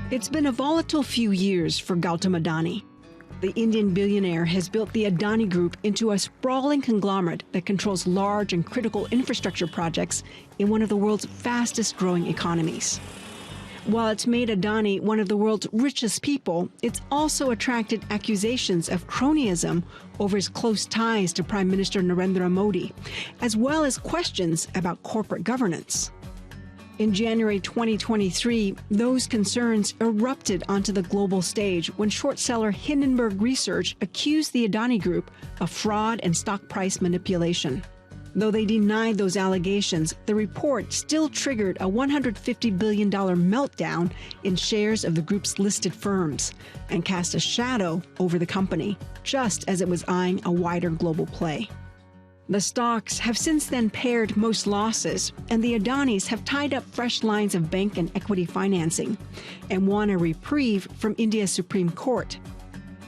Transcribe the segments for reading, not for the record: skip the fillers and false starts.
It's been a volatile few years for Gautam Adani. The Indian billionaire has built the Adani Group into a sprawling conglomerate that controls large and critical infrastructure projects in one of the world's fastest-growing economies. While it's made Adani one of the world's richest people, it's also attracted accusations of cronyism over his close ties to Prime Minister Narendra Modi, as well as questions about corporate governance. In January 2023, those concerns erupted onto the global stage when short seller Hindenburg Research accused the Adani Group of fraud and stock price manipulation. Though they denied those allegations, the report still triggered a $150 billion meltdown in shares of the group's listed firms and cast a shadow over the company, just as it was eyeing a wider global play. The stocks have since then pared most losses, and the Adanis have tied up fresh lines of bank and equity financing and won a reprieve from India's Supreme Court.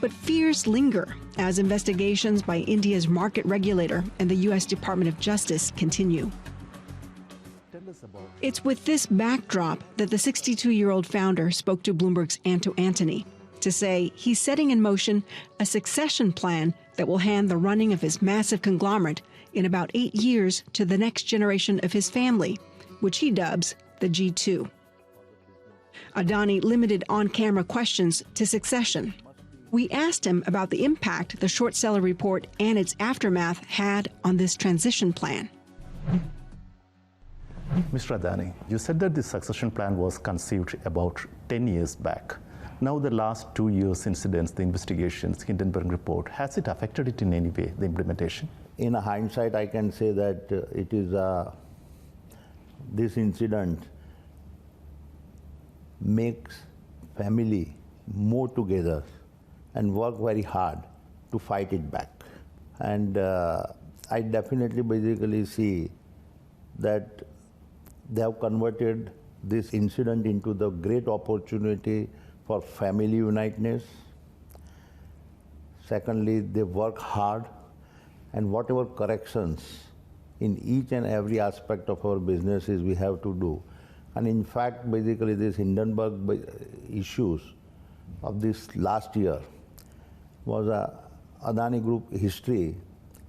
But fears linger as investigations by India's market regulator and the U.S. Department of Justice continue. It's with this backdrop that the 62-year-old founder spoke to Bloomberg's Anto Antony to say he's setting in motion a succession plan that will hand the running of his massive conglomerate in about 8 years to the next generation of his family, which he dubs the G2. Adani limited on-camera questions to succession. We asked him about the impact the short seller report and its aftermath had on this transition plan. Mr. Adani, you said that the succession plan was conceived about 10 years back. Now the last 2 years incidents, the investigations, Hindenburg report, has it affected it in any way, the implementation? In hindsight, I can say that it is this incident makes family more together and work very hard to fight it back. And I definitely basically see that they have converted this incident into the great opportunity for family uniteness. Secondly, they work hard, and whatever corrections in each and every aspect of our businesses we have to do. And in fact, basically this Hindenburg issues of this last year was Adani Group history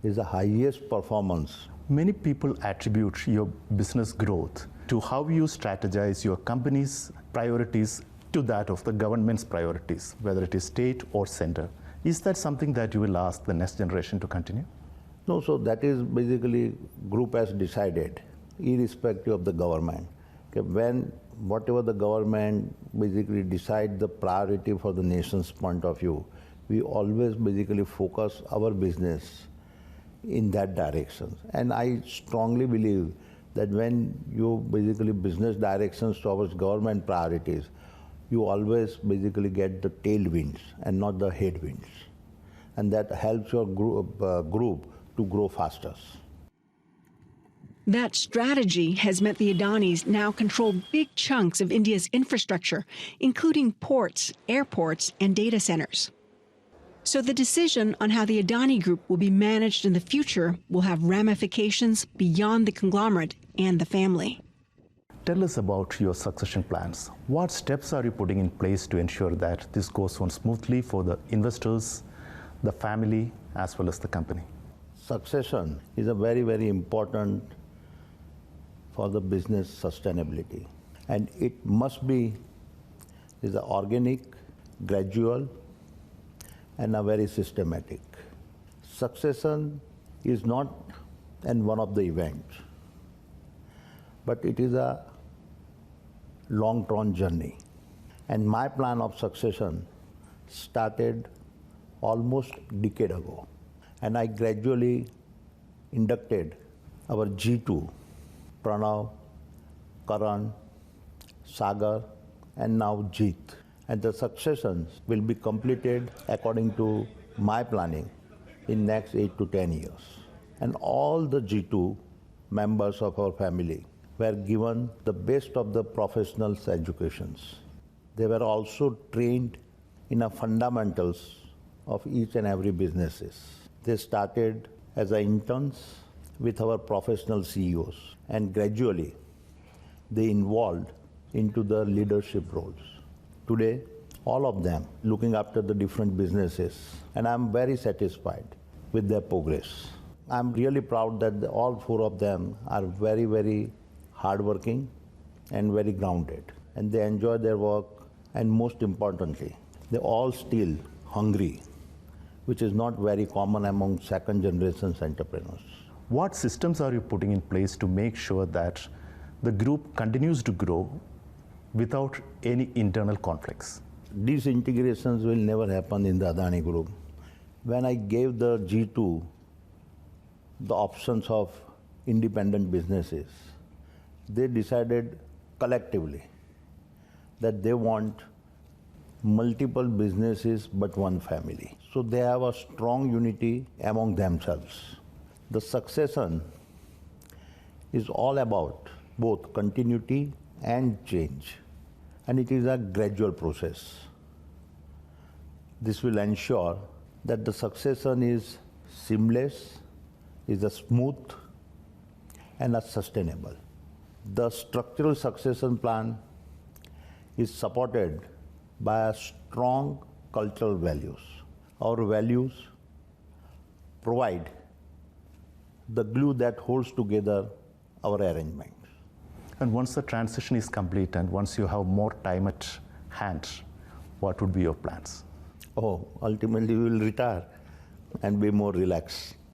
is the highest performance. Many people attribute your business growth to how you strategize your company's priorities to that of the government's priorities, whether it is state or center. Is that something that you will ask the next generation to continue? No, so that is basically group has decided, irrespective of the government. Okay, when whatever the government basically decide the priority for the nation's point of view, we always basically focus our business in that direction. And I strongly believe that when you basically business directions towards government priorities, you always basically get the tailwinds and not the headwinds. And that helps your group to grow faster. That strategy has meant the Adanis now control big chunks of India's infrastructure, including ports, airports, and data centers. So the decision on how the Adani Group will be managed in the future will have ramifications beyond the conglomerate and the family. Tell us about your succession plans. What steps are you putting in place to ensure that this goes on smoothly for the investors, the family, as well as the company? Succession is a very, very important for the business sustainability. And it must be is a organic, gradual, and a very systematic. Succession is not one of the events, but it is a long-term journey. And my plan of succession started almost a decade ago. And I gradually inducted our G2, Pranav, Karan, Sagar, and now Jeet. And the successions will be completed according to my planning in next 8 to 10 years. And all the G2 members of our family were given the best of the professional educations. They were also trained in the fundamentals of each and every businesses. They started as interns with our professional CEOs, and gradually they evolved into the leadership roles. Today, all of them looking after the different businesses, and I'm very satisfied with their progress. I'm really proud that all four of them are very, very hardworking and very grounded, and they enjoy their work, and most importantly, they're all still hungry, which is not very common among second generation entrepreneurs. What systems are you putting in place to make sure that the group continues to grow without any internal conflicts? These integrations will never happen in the Adani Group. When I gave the G2 the options of independent businesses, they decided collectively that they want multiple businesses but one family. So they have a strong unity among themselves. The succession is all about both continuity and change, and it is a gradual process. This will ensure that the succession is seamless, is a smooth, and a sustainable. The structural succession plan is supported by a strong cultural values. Our values provide the glue that holds together our arrangement. And once the transition is complete and once you have more time at hand, what would be your plans? Ultimately we will retire and be more relaxed.